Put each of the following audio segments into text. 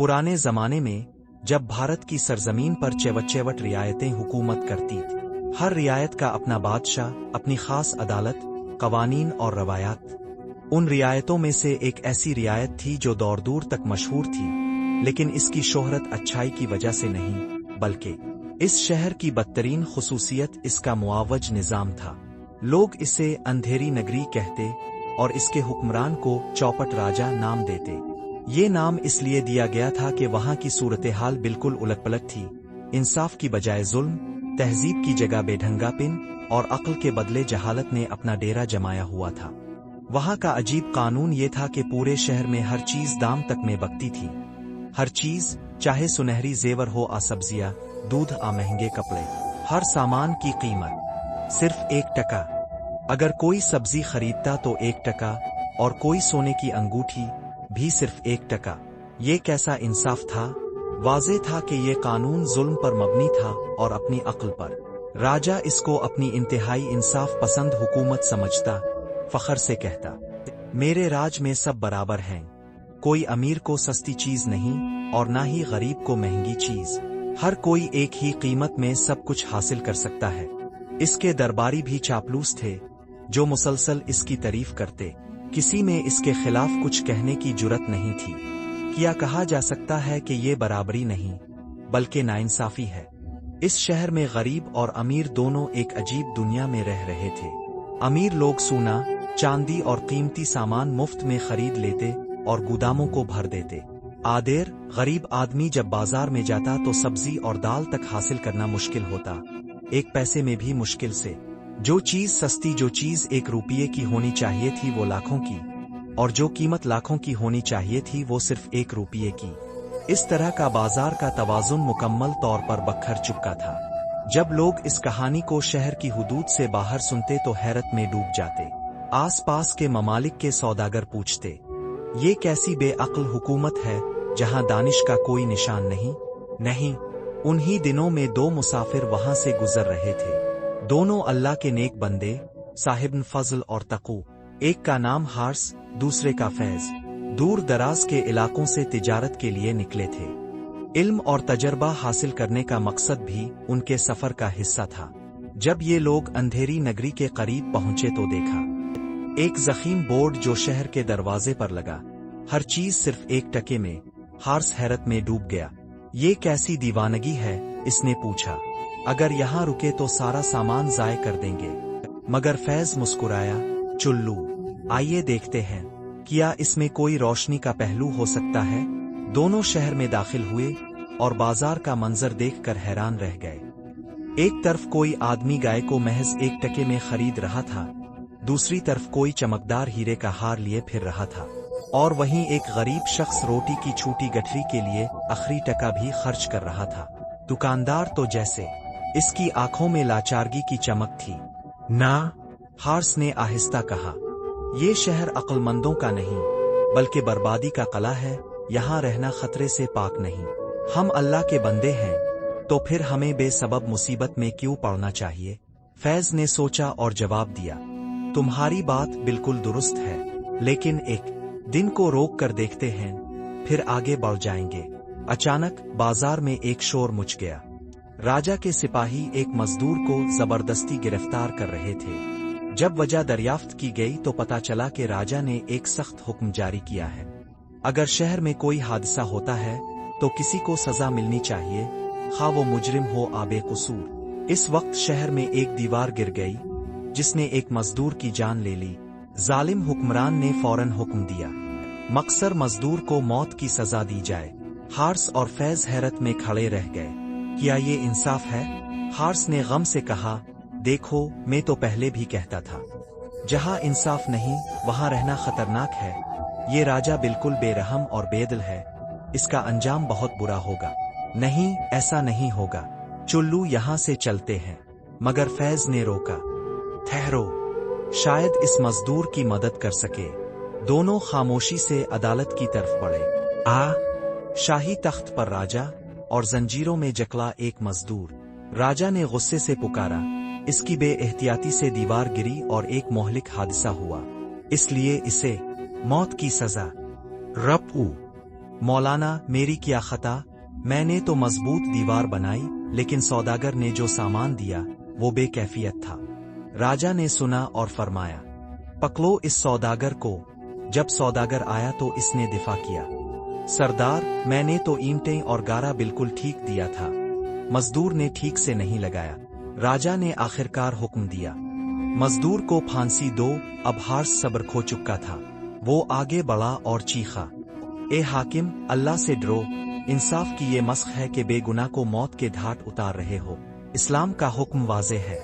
पुराने जमाने में जब भारत की सरजमीन पर चेवट रियायतें हुकूमत करती थी, हर रियायत का अपना बादशाह, अपनी खास अदालत, कवानीन और रवायात। उन रियायतों में से एक ऐसी रियायत थी जो दौर दूर तक मशहूर थी, लेकिन इसकी शोहरत अच्छाई की वजह से नहीं, बल्कि इस शहर की बदतरीन खुसूसियत इसका मुआवज निज़ाम था। लोग इसे अंधेरी नगरी कहते और इसके हुक्मरान को चौपट राजा नाम देते। ये नाम इसलिए दिया गया था कि वहां की सूरत हाल बिल्कुल उलटपलट थी। इंसाफ की बजाय जुल्म, तहजीब की जगह बेढंगापन और अक्ल के बदले जहालत ने अपना डेरा जमाया हुआ था। वहां का अजीब कानून ये था कि पूरे शहर में हर चीज दाम तक में बकती थी। हर चीज, चाहे सुनहरी जेवर हो आ सब्जियां, दूध आ महंगे कपड़े, हर सामान की कीमत सिर्फ 1 टका। अगर कोई सब्जी खरीदता तो 1 टका, और कोई सोने की अंगूठी भी सिर्फ 1 टका। ये कैसा इंसाफ था? वाज़ेह था कि ये कानून जुल्म पर मबनी था और अपनी अक्ल पर। राजा इसको अपनी इंतहाई इंसाफ पसंद हुकूमत समझता, फखर से कहता, मेरे राज में सब बराबर हैं। कोई अमीर को सस्ती चीज नहीं और ना ही गरीब को महंगी चीज। हर कोई एक ही कीमत में सब कुछ हासिल कर सकता है। इसके दरबारी भी चापलूस थे, जो मुसलसल इसकी तारीफ करते। किसी में इसके खिलाफ कुछ कहने की जुर्रत नहीं थी। क्या कहा जा सकता है कि ये बराबरी नहीं, बल्कि नाइंसाफी है। इस शहर में गरीब और अमीर दोनों एक अजीब दुनिया में रह रहे थे। अमीर लोग सोना, चांदी और कीमती सामान मुफ्त में खरीद लेते और गोदामों को भर देते। आदेर गरीब आदमी जब बाजार में जाता तो सब्जी और दाल तक हासिल करना मुश्किल होता, 1 पैसे में भी मुश्किल से। जो चीज सस्ती, जो चीज 1 रुपये की होनी चाहिए थी वो लाखों की, और जो कीमत लाखों की होनी चाहिए थी वो सिर्फ 1 रुपये की। इस तरह का बाजार का तवाज़ुन मुकम्मल तौर पर बखर चुका था। जब लोग इस कहानी को शहर की हुदूद से बाहर सुनते तो हैरत में डूब जाते। आस पास के ममालिक के सौदागर पूछते, ये कैसी बेअक्ल हुकूमत है जहां दानिश का कोई निशान नहीं। उन्हीं दिनों में 2 मुसाफिर वहां से गुजर रहे थे। दोनों अल्लाह के नेक बंदे, साहिब फजल और तकू। एक का नाम हार्स, दूसरे का फैज। दूर दराज के इलाकों से तिजारत के लिए निकले थे। इल्म और तजर्बा हासिल करने का मकसद भी उनके सफर का हिस्सा था। जब ये लोग अंधेरी नगरी के करीब पहुंचे तो देखा एक जखीम बोर्ड जो शहर के दरवाजे पर लगा, हर चीज सिर्फ 1 टके में। हार्स हैरत में डूब गया। ये कैसी दीवानगी है, इसने पूछा। अगर यहाँ रुके तो सारा सामान जाय कर देंगे। मगर फैज मुस्कुराया, चुल्लू, आइए देखते हैं, क्या इसमें कोई रोशनी का पहलू हो सकता है। दोनों शहर में दाखिल हुए और बाजार का मंजर देखकर हैरान रह गए। एक तरफ कोई आदमी गाय को महज 1 टके में खरीद रहा था, दूसरी तरफ कोई चमकदार हीरे का हार लिए फिर रहा था, और वहीं एक गरीब शख्स रोटी की छूटी गठरी के लिए आखिरी टका भी खर्च कर रहा था। दुकानदार तो जैसे इसकी आंखों में लाचारगी की चमक थी। ना, हार्स ने आहिस्ता कहा, ये शहर अक्लमंदों का नहीं बल्कि बर्बादी का कला है। यहाँ रहना खतरे से पाक नहीं। हम अल्लाह के बंदे हैं, तो फिर हमें बेसबब मुसीबत में क्यों पड़ना चाहिए। फैज ने सोचा और जवाब दिया, तुम्हारी बात बिल्कुल दुरुस्त है, लेकिन एक दिन को रोक कर देखते हैं, फिर आगे बढ़ जाएंगे। अचानक बाजार में एक शोर मच गया। राजा के सिपाही एक मजदूर को जबरदस्ती गिरफ्तार कर रहे थे। जब वजह दरियाफ्त की गई तो पता चला कि राजा ने एक सख्त हुक्म जारी किया है। अगर शहर में कोई हादसा होता है तो किसी को सजा मिलनी चाहिए, खा वो मुजरिम हो आ बेकसूर। इस वक्त शहर में एक दीवार गिर गई जिसने एक मजदूर की जान ले ली। जालिम हुक्मरान ने फौरन हुक्म दिया, मकसर मजदूर को मौत की सजा दी जाए। हार्स और फैज हैरत में खड़े रह गए। क्या ये इंसाफ है? हार्स ने गम से कहा, देखो, मैं तो पहले भी कहता था, जहां इंसाफ नहीं वहां रहना खतरनाक है। ये राजा बिल्कुल बेरहम और बेदल है, इसका अंजाम बहुत बुरा होगा। नहीं, ऐसा नहीं होगा, चुल्लू, यहाँ से चलते हैं। मगर फैज ने रोका, ठहरो, शायद इस मजदूर की मदद कर सके। दोनों खामोशी से अदालत की तरफ बढ़े। शाही तख्त पर राजा और जंजीरों में जकड़ा एक मजदूर। राजा ने गुस्से से पुकारा, इसकी बेएहतियाती से दीवार गिरी और एक मोहलिक हादसा हुआ, इसलिए इसे मौत की सजा। रब्बू, मौलाना, मेरी क्या खता? मैंने तो मजबूत दीवार बनाई, लेकिन सौदागर ने जो सामान दिया वो बेकैफियत था। राजा ने सुना और फरमाया, पकड़ो इस सौदागर को। जब सौदागर आया तो इसने दिफा किया, सरदार, मैंने तो ईंटें और गारा बिल्कुल ठीक दिया था, मजदूर ने ठीक से नहीं लगाया। राजा ने आखिरकार हुक्म दिया, मजदूर को फांसी दो। अब हार्स सब्र खो चुका था, वो आगे बढ़ा और चीखा, ए हाकिम, अल्लाह से डरो। इंसाफ की ये मस्ख है कि बेगुनाह को मौत के घाट उतार रहे हो। इस्लाम का हुक्म वाज़े है,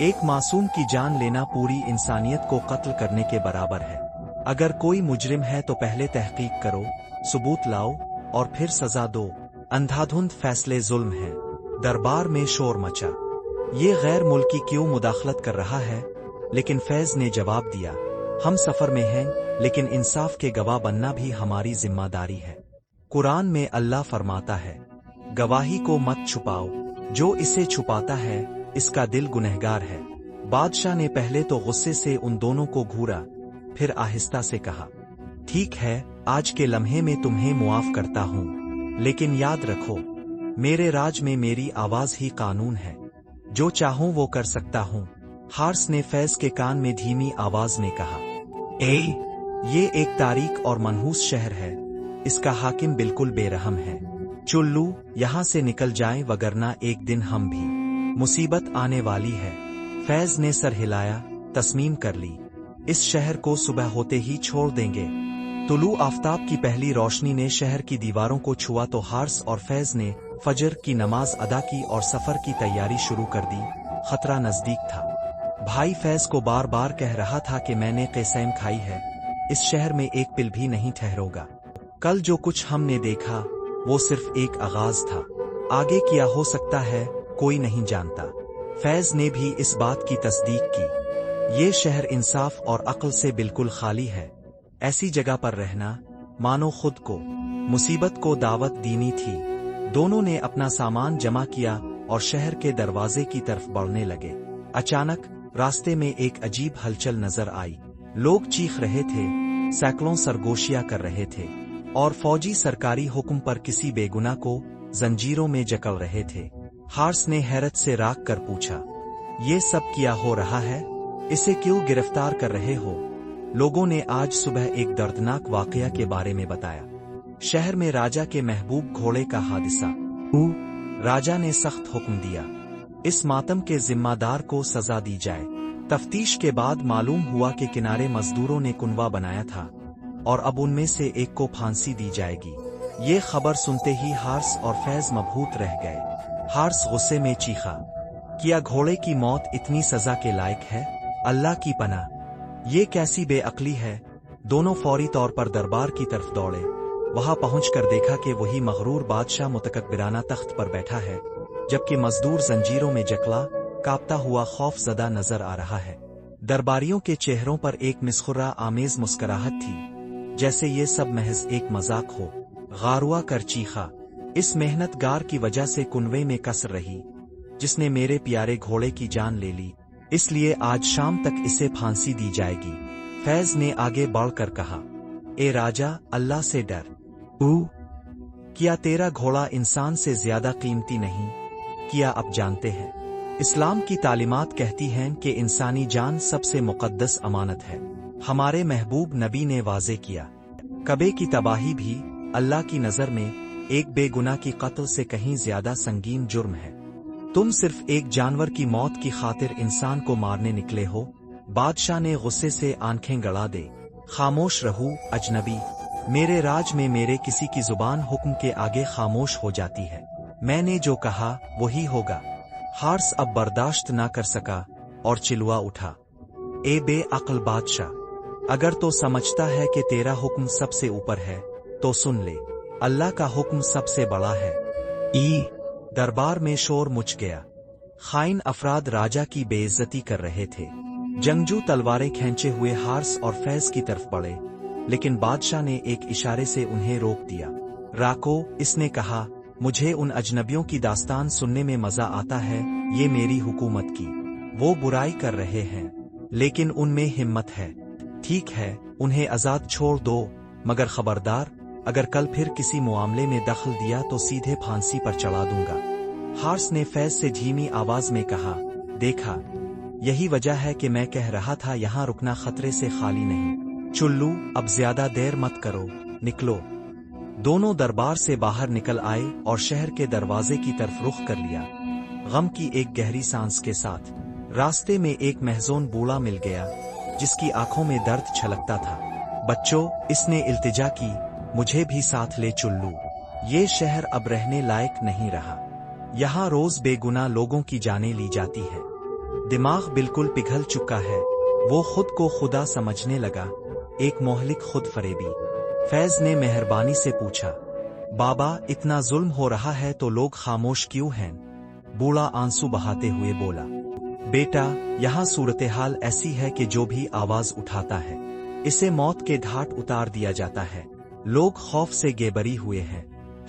एक मासूम की जान लेना पूरी इंसानियत को कत्ल करने के बराबर है। अगर कोई मुजरिम है तो पहले तहकीक करो, सबूत लाओ और फिर सजा दो। अंधाधुंध फैसले जुल्म है। दरबार में शोर मचा, ये गैर मुल्की क्यों मुदाखलत कर रहा है? लेकिन फैज ने जवाब दिया, हम सफर में हैं, लेकिन इंसाफ के गवाह बनना भी हमारी जिम्मेदारी है। कुरान में अल्लाह फरमाता है, गवाही को मत छुपाओ, जो इसे छुपाता है इसका दिल गुनहगार है। बादशाह ने पहले तो गुस्से से उन दोनों को घूरा, फिर आहिस्ता से कहा, ठीक है, आज के लम्हे में तुम्हें मुआफ करता हूँ, लेकिन याद रखो, मेरे राज में मेरी आवाज ही कानून है, जो चाहूं वो कर सकता हूँ। हार्स ने फैज के कान में धीमी आवाज में कहा, ये एक तारीख और मनहूस शहर है, इसका हाकिम बिल्कुल बेरहम है। चुल्लू, यहाँ से निकल जाएं, वगरना एक दिन हम भी मुसीबत आने वाली है। फैज ने सर हिलाया, तस्मीम कर ली, इस शहर को सुबह होते ही छोड़ देंगे। तुलू आफ्ताब की पहली रोशनी ने शहर की दीवारों को छुआ तो हार्स और फैज ने फजर की नमाज अदा की और सफर की तैयारी शुरू कर दी। खतरा नजदीक था। भाई फैज को बार बार कह रहा था कि मैंने कसम खाई है, इस शहर में एक पिल भी नहीं ठहरोगा। कल जो कुछ हमने देखा वो सिर्फ एक आगाज था, आगे क्या हो सकता है कोई नहीं जानता। फैज ने भी इस बात की तस्दीक की, ये शहर इंसाफ और अक्ल से बिल्कुल खाली है। ऐसी जगह पर रहना मानो खुद को मुसीबत को दावत देनी थी। दोनों ने अपना सामान जमा किया और शहर के दरवाजे की तरफ बढ़ने लगे। अचानक रास्ते में एक अजीब हलचल नजर आई। लोग चीख रहे थे, सैकड़ों सरगोशियां कर रहे थे और फौजी सरकारी हुक्म पर किसी बेगुनाह को जंजीरों में जकड़ रहे थे। हार्स ने हैरत से राख कर पूछा, ये सब क्या हो रहा है? इसे क्यों गिरफ्तार कर रहे हो? लोगों ने आज सुबह एक दर्दनाक वाकया के बारे में बताया। शहर में राजा के महबूब घोड़े का हादसा। राजा ने सख्त हुक्म दिया, इस मातम के जिम्मेदार को सजा दी जाए। तफ्तीश के बाद मालूम हुआ कि किनारे मजदूरों ने कुनवा बनाया था और अब उनमें से एक को फांसी दी जाएगी। ये खबर सुनते ही हार्स और फैज मबहूत रह गए। हार्स गुस्से में चीखा, क्या घोड़े की मौत इतनी सजा के लायक है? अल्लाह की पनाह, ये कैसी बेअक्ली है? दोनों फौरी तौर पर दरबार की तरफ दौड़े। वहां पहुंचकर देखा कि वही मगरूर बादशाह मुतकब्बिराना तख्त पर बैठा है, जबकि मजदूर जंजीरों में जकड़ा कांपता हुआ खौफजदा नजर आ रहा है। दरबारियों के चेहरों पर एक मिसखुरा आमेज मुस्कुराहट थी, जैसे ये सब महज एक मजाक हो। गारुआ कर चीखा, इस मेहनतगार की वजह से कुनवे में कसर रही, जिसने मेरे प्यारे घोड़े की जान ले ली, इसलिए आज शाम तक इसे फांसी दी जाएगी। फैज ने आगे बढ़कर कहा, ए राजा, अल्लाह से डर। क्या तेरा घोड़ा इंसान से ज्यादा कीमती नहीं? क्या अब जानते हैं, इस्लाम की तालीमात कहती हैं कि इंसानी जान सबसे मुकद्दस अमानत है। हमारे महबूब नबी ने वाज़े किया, कबे की तबाही भी अल्लाह की नजर में एक बेगुनाह की कत्ल से कहीं ज्यादा संगीन जुर्म है। तुम सिर्फ एक जानवर की मौत की खातिर इंसान को मारने निकले हो। बादशाह ने गुस्से से आंखें गड़ा दे, खामोश रहू अजनबी, मेरे राज में मेरे किसी की जुबान हुक्म के आगे खामोश हो जाती है। मैंने जो कहा वही होगा। हार्स अब बर्दाश्त ना कर सका और चिल्ला उठा, ए बेअक्ल बादशाह, अगर तो समझता है कि तेरा हुक्म सबसे ऊपर है तो सुन ले, अल्लाह का हुक्म सबसे बड़ा है। दरबार में शोर मच गया। खाइन अफराद राजा की बेइज्जती कर रहे थे। जंगजू तलवारें खींचे हुए हार्स और फैज की तरफ बढ़े, लेकिन बादशाह ने एक इशारे से उन्हें रोक दिया। राको, इसने कहा, मुझे उन अजनबियों की दास्तान सुनने में मजा आता है, ये मेरी हुकूमत की वो बुराई कर रहे हैं, लेकिन उनमें हिम्मत है। ठीक है, उन्हें आजाद छोड़ दो, मगर खबरदार, अगर कल फिर किसी मामले में दखल दिया तो सीधे फांसी पर चढ़ा दूंगा। हारिस ने फैज से धीमी आवाज में कहा, देखा, यही वजह है कि मैं कह रहा था यहाँ रुकना खतरे से खाली नहीं। चुल्लू, अब ज्यादा देर मत करो, निकलो। दोनों दरबार से बाहर निकल आए और शहर के दरवाजे की तरफ रुख कर लिया, गम की एक गहरी सांस के साथ। रास्ते में एक महजून बूढ़ा मिल गया जिसकी आंखों में दर्द छलकता था। बच्चों, इसने इल्तिजा की, मुझे भी साथ ले चुल्लू। ये शहर अब रहने लायक नहीं रहा। यहाँ रोज बेगुनाह लोगों की जानें ली जाती है। दिमाग बिल्कुल पिघल चुका है। वो खुद को खुदा समझने लगा, एक मोहलिक खुद फरेबी। फैज ने मेहरबानी से पूछा, बाबा, इतना जुल्म हो रहा है तो लोग खामोश क्यों हैं? बूढ़ा आंसू बहाते हुए बोला, बेटा, यहाँ सूरत-ए-हाल ऐसी है कि जो भी आवाज उठाता है इसे मौत के घाट उतार दिया जाता है। लोग खौफ से गेबरी हुए हैं।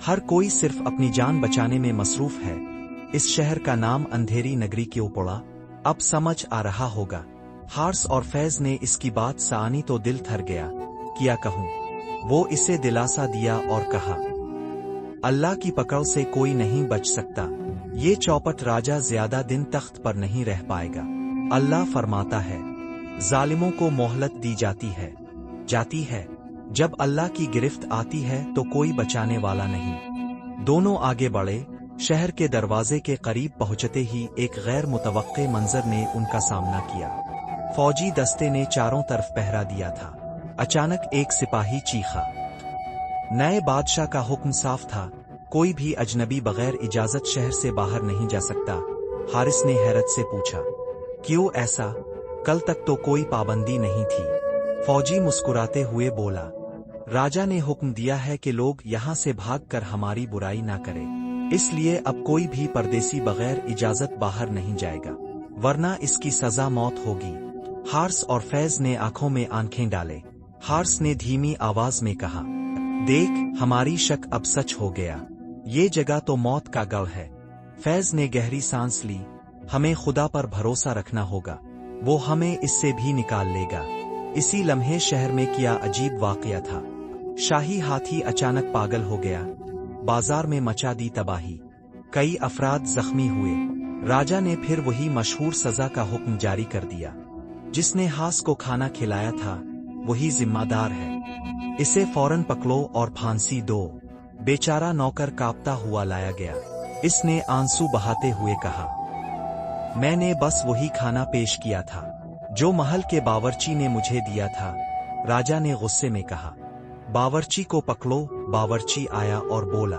हर कोई सिर्फ अपनी जान बचाने में मसरूफ है। इस शहर का नाम अंधेरी नगरी क्यों पड़ा? अब समझ आ रहा होगा। हारिस और फैज ने इसकी बात सानी तो दिल थर गया। क्या कहूँ? वो इसे दिलासा दिया और कहा, अल्लाह की पकड़ से कोई नहीं बच सकता। ये चौपट राजा ज्यादा दिन तख्त पर नहीं रह पाएगा। अल्लाह फरमाता है, जालिमों को मोहलत दी जाती है। जब अल्लाह की गिरफ्त आती है तो कोई बचाने वाला नहीं। दोनों आगे बढ़े। शहर के दरवाजे के करीब पहुंचते ही एक गैर मुतवक्के मंजर ने उनका सामना किया। फौजी दस्ते ने चारों तरफ पहरा दिया था। अचानक एक सिपाही चीखा। नए बादशाह का हुक्म साफ था, कोई भी अजनबी बगैर इजाजत शहर से बाहर नहीं जा सकता। हारिस ने हैरत से पूछा, क्यों ऐसा? कल तक तो कोई पाबंदी नहीं थी। फौजी मुस्कुराते हुए बोला, राजा ने हुक्म दिया है कि लोग यहाँ से भागकर हमारी बुराई ना करें, इसलिए अब कोई भी परदेसी बगैर इजाजत बाहर नहीं जाएगा, वरना इसकी सजा मौत होगी। हारिस और फैज ने आंखों में आंखें डाले। हारिस ने धीमी आवाज में कहा, देख, हमारी शक अब सच हो गया। ये जगह तो मौत का गढ़ है। फैज ने गहरी सांस ली। हमें खुदा पर भरोसा रखना होगा, वो हमें इससे भी निकाल लेगा। इसी लम्हे शहर में क्या अजीब वाकया था। शाही हाथी अचानक पागल हो गया। बाजार में मचा दी तबाही। कई अफराद जख्मी हुए। राजा ने फिर वही मशहूर सजा का हुक्म जारी कर दिया। जिसने हास को खाना खिलाया था वही जिम्मेदार है। इसे फौरन पकड़ो और फांसी दो। बेचारा नौकर कांपता हुआ लाया गया। इसने आंसू बहाते हुए कहा, मैंने बस वही खाना पेश किया था जो महल के बावर्ची ने मुझे दिया था। राजा ने गुस्से में कहा, बावर्ची को पकड़ो। बावर्ची आया और बोला,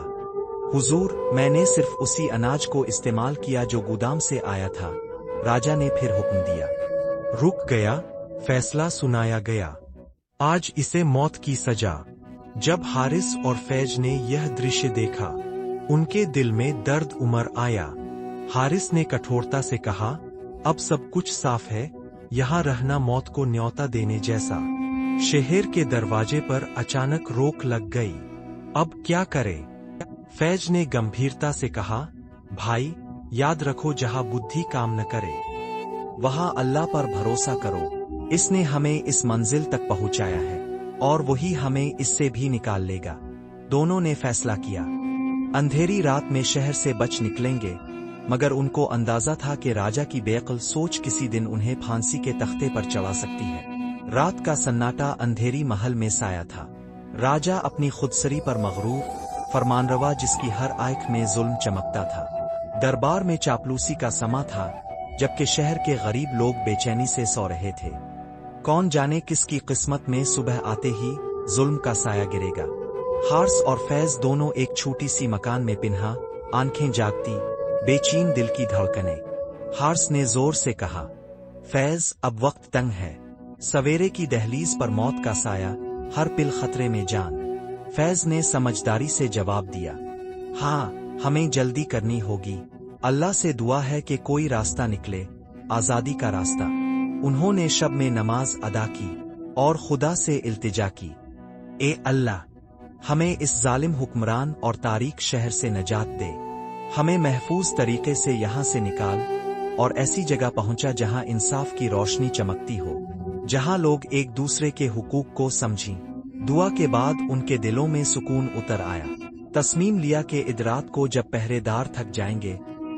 हुजूर, मैंने सिर्फ उसी अनाज को इस्तेमाल किया जो गोदाम से आया था। राजा ने फिर हुक्म दिया, रुक गया। फैसला सुनाया गया। आज इसे मौत की सजा। जब हारिस और फैज ने यह दृश्य देखा, उनके दिल में दर्द उमड़ आया। हारिस ने कठोरता से कहा, अब सब कुछ साफ है। यहाँ रहना मौत को न्योता देने जैसा। शहर के दरवाजे पर अचानक रोक लग गई। अब क्या करें? फैज ने गंभीरता से कहा, भाई, याद रखो, जहाँ बुद्धि काम न करे वहाँ अल्लाह पर भरोसा करो। इसने हमें इस मंजिल तक पहुँचाया है और वही हमें इससे भी निकाल लेगा। दोनों ने फैसला किया। अंधेरी रात में शहर से बच निकलेंगे, मगर उनको अंदाजा था कि राजा की बेअक्ल सोच किसी दिन उन्हें फांसी के तख्ते पर चढ़ा सकती है। रात का सन्नाटा अंधेरी महल में साया था। राजा अपनी खुदसरी पर मगरूर, फरमानरवा जिसकी हर आंख में जुल्म चमकता था। दरबार में चापलूसी का समा था, जबकि शहर के गरीब लोग बेचैनी से सो रहे थे। कौन जाने किसकी किस्मत में सुबह आते ही जुल्म का साया गिरेगा। हारिस और फैज दोनों एक छोटी सी मकान में पिन्हा, आंखें जागती, बेचैन दिल की धड़कनें। हारिस ने जोर से कहा, फैज, अब वक्त तंग है। सवेरे की दहलीज पर मौत का साया, हर पिल खतरे में जान। फैज ने समझदारी से जवाब दिया, हाँ, हमें जल्दी करनी होगी। अल्लाह से दुआ है कि कोई रास्ता निकले, आजादी का रास्ता। उन्होंने शब में नमाज अदा की और खुदा से इल्तिजा की, ए अल्लाह, हमें इस जालिम हुक्मरान और तारीक शहर से नजात दे। हमें महफूज तरीके से यहाँ से निकाल और ऐसी जगह पहुँचा जहाँ इंसाफ की रोशनी चमकती हो, जहाँ लोग एक दूसरे के हुकूक को समझें। दुआ के बाद उनके दिलों में सुकून उतर आया। तस्मीम लिया कि इद रात को जब पहरेदार थक जाएंगे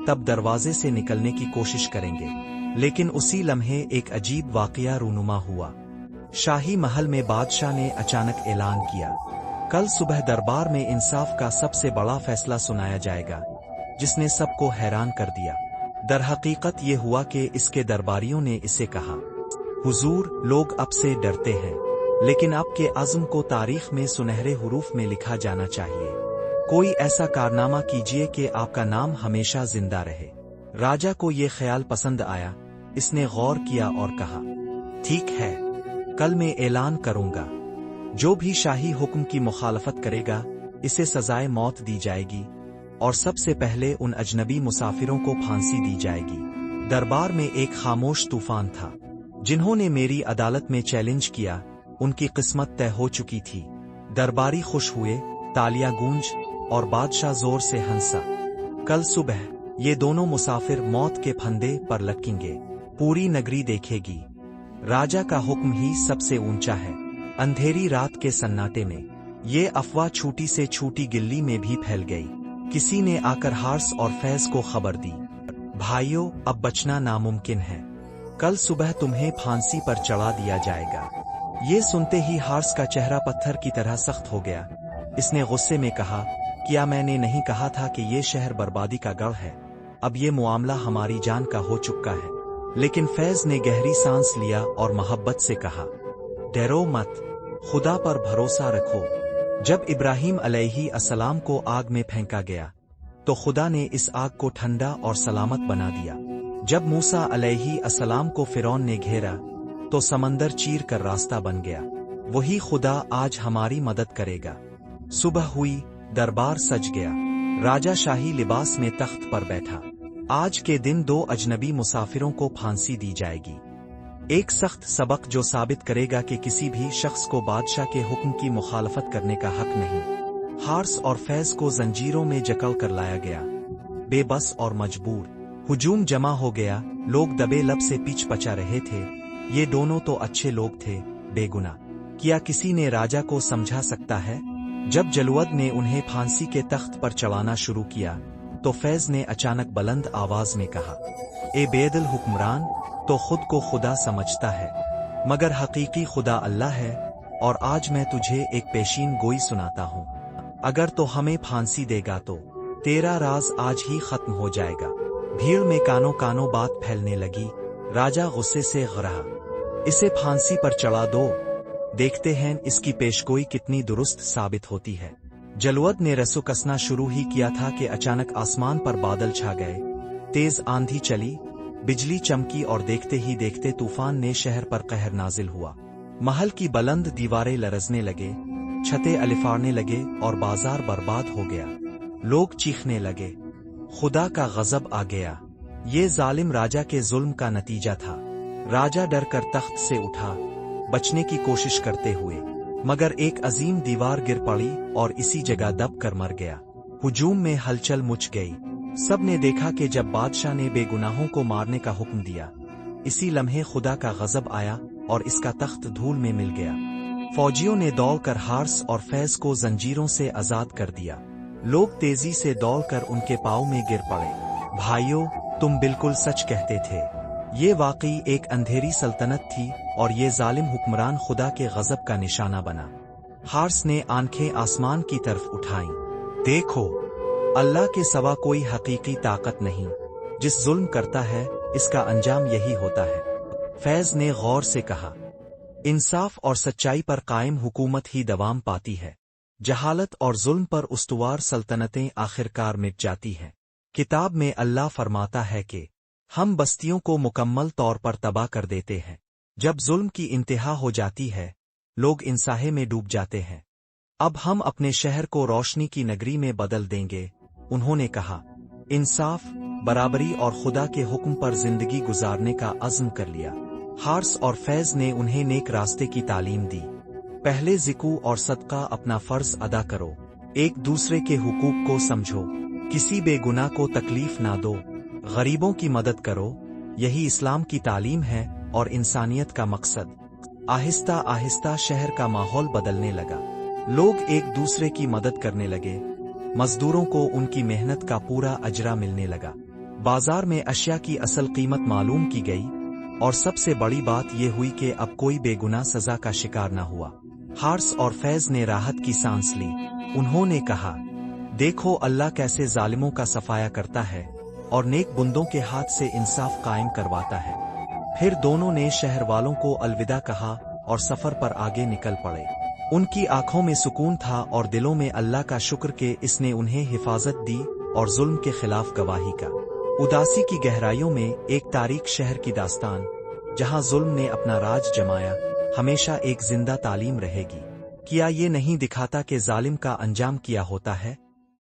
तब दरवाजे से निकलने की कोशिश करेंगे। लेकिन उसी लम्हे एक अजीब वाकया रूनुमा हुआ। शाही महल में बादशाह ने अचानक ऐलान किया, कल सुबह दरबार में इंसाफ का सबसे बड़ा फैसला सुनाया जाएगा, जिसने सबको हैरान कर दिया। दरहकीकत ये हुआ कि इसके दरबारियों ने इसे कहा, हुजूर, लोग अब से डरते हैं, लेकिन आपके अज़्म को तारीख में सुनहरे हुरूफ में लिखा जाना चाहिए। कोई ऐसा कारनामा कीजिए कि आपका नाम हमेशा जिंदा रहे। राजा को ये ख्याल पसंद आया। इसने गौर किया और कहा, ठीक है, कल मैं ऐलान करूंगा, जो भी शाही हुक्म की मुखालफत करेगा इसे सजाए मौत दी जाएगी और सबसे पहले उन अजनबी मुसाफिरों को फांसी दी जाएगी। दरबार में एक खामोश तूफान था। जिन्होंने मेरी अदालत में चैलेंज किया उनकी किस्मत तय हो चुकी थी। दरबारी खुश हुए, तालियां गूंज और बादशाह जोर से हंसा। कल सुबह ये दोनों मुसाफिर मौत के फंदे पर लटकेंगे, पूरी नगरी देखेगी। राजा का हुक्म ही सबसे ऊंचा है। अंधेरी रात के सन्नाटे में ये अफवाह छूटी से छूटी गिल्ली में भी फैल गई। किसी ने आकर हार्स और फैज को खबर दी, भाइयों, अब बचना नामुमकिन है, कल सुबह तुम्हें फांसी पर चढ़ा दिया जाएगा। ये सुनते ही हार्स का चेहरा पत्थर की तरह सख्त हो गया। इसने गुस्से में कहा, क्या मैंने नहीं कहा था कि ये शहर बर्बादी का गढ़ है? अब ये मामला हमारी जान का हो चुका है। लेकिन फैज ने गहरी सांस लिया और मोहब्बत से कहा, डरो मत, खुदा पर भरोसा रखो। जब इब्राहिम अलैहि अस्सलाम को आग में फेंका गया तो खुदा ने इस आग को ठंडा और सलामत बना दिया। जब मूसा अलैहि अस्सलाम को फिरौन ने घेरा तो समंदर चीर कर रास्ता बन गया। वही खुदा आज हमारी मदद करेगा। सुबह हुई, दरबार सज गया। राजा शाही लिबास में तख्त पर बैठा। आज के दिन दो अजनबी मुसाफिरों को फांसी दी जाएगी। एक सख्त सबक जो साबित करेगा कि किसी भी शख्स को बादशाह के हुक्म की मुखालफत करने का हक नहीं। हार्स और फैज को जंजीरों में जकड़ कर लाया गया। बेबस और मजबूर हुजूम जमा हो गया। लोग दबे लब से पीछ पचा रहे थे। ये दोनों तो अच्छे लोग थे, बेगुनाह। क्या किसी ने राजा को समझा सकता है? जब जलवद ने उन्हें फांसी के तख्त पर चढ़ाना शुरू किया तो फैज ने अचानक बुलंद आवाज में कहा, ए बेदल हुक्मरान, तो खुद को खुदा समझता है, मगर हकीकी खुदा अल्लाह है। और आज मैं तुझे एक पेशीन गोई सुनाता हूँ। अगर तो हमें फांसी देगा तो तेरा राज आज ही खत्म हो जाएगा। भीड़ में कानों कानों बात फैलने लगी। राजा गुस्से से गरहा, इसे फांसी पर चढ़ा दो, देखते हैं इसकी पेशगोई कितनी दुरुस्त साबित होती है। जलवद ने रस्सू कसना शुरू ही किया था कि अचानक आसमान पर बादल छा गए। तेज आंधी चली, बिजली चमकी और देखते ही देखते तूफान ने शहर पर कहर नाजिल हुआ। महल की बुलंद दीवारें लरजने लगे, छतें अलिफाड़ने लगे और बाजार बर्बाद हो गया। लोग चीखने लगे, खुदा का गजब आ गया। ये जालिम राजा के जुल्म का नतीजा था। राजा डर कर तख्त से उठा, बचने की कोशिश करते हुए, मगर एक अजीम दीवार गिर पड़ी और इसी जगह दब कर मर गया। हुजूम में हलचल मच गई। सब ने देखा कि जब बादशाह ने बेगुनाहों को मारने का हुक्म दिया, इसी लम्हे खुदा का गजब आया और इसका तख्त धूल में मिल गया। फौजियों ने दौड़कर हार्स और फैज को जंजीरों से आजाद कर दिया। लोग तेजी से दौड़कर उनके पांव में गिर पड़े। भाइयों, तुम बिल्कुल सच कहते थे। ये वाकई एक अंधेरी सल्तनत थी और ये जालिम हुक्मरान खुदा के गजब का निशाना बना। हार्स ने आंखें आसमान की तरफ उठाईं। देखो, अल्लाह के सिवा कोई हकीकी ताकत नहीं। जिस जुल्म करता है इसका अंजाम यही होता है। फैज ने गौर से कहा, इंसाफ और सच्चाई पर कायम हुकूमत ही दवाम पाती है। जहालत और जुल्म पर उस्तुवार सल्तनतें आखिरकार मिट जाती हैं। किताब में अल्लाह फरमाता है कि हम बस्तियों को मुकम्मल तौर पर तबाह कर देते हैं। जब जुल्म की इंतहा हो जाती है, लोग इंसाहे में डूब जाते हैं। अब हम अपने शहर को रोशनी की नगरी में बदल देंगे। उन्होंने कहा, इंसाफ, बराबरी और खुदा के हुक्म पर जिंदगी गुजारने का अज़्म कर लिया। हार्स और फैज ने उन्हें नेक रास्ते की तालीम दी। पहले ज़िकू और सदका अपना फर्ज अदा करो, एक दूसरे के हुकूक को समझो, किसी बेगुनाह को तकलीफ ना दो, गरीबों की मदद करो। यही इस्लाम की तालीम है और इंसानियत का मकसद। आहिस्ता आहिस्ता शहर का माहौल बदलने लगा। लोग एक दूसरे की मदद करने लगे, मजदूरों को उनकी मेहनत का पूरा अजरा मिलने लगा। बाजार में अशिया की असल कीमत मालूम की गई, और सबसे बड़ी बात यह हुई कि अब कोई बेगुनाह सजा का शिकार न हुआ। हारिस और फैज ने राहत की सांस ली। उन्होंने कहा, देखो अल्लाह कैसे जालिमों का सफाया करता है और नेक बुंदों के हाथ से इंसाफ कायम करवाता है। फिर दोनों ने शहर वालों को अलविदा कहा और सफर पर आगे निकल पड़े। उनकी आंखों में सुकून था और दिलों में अल्लाह का शुक्र कि इसने उन्हें हिफाजत दी और जुल्म के खिलाफ गवाही का। उदासी की गहराइयों में एक तारीख शहर की दास्तान, जहां जुल्म ने अपना राज जमाया, हमेशा एक जिंदा तालीम रहेगी। क्या ये नहीं दिखाता कि जालिम का अंजाम क्या होता है?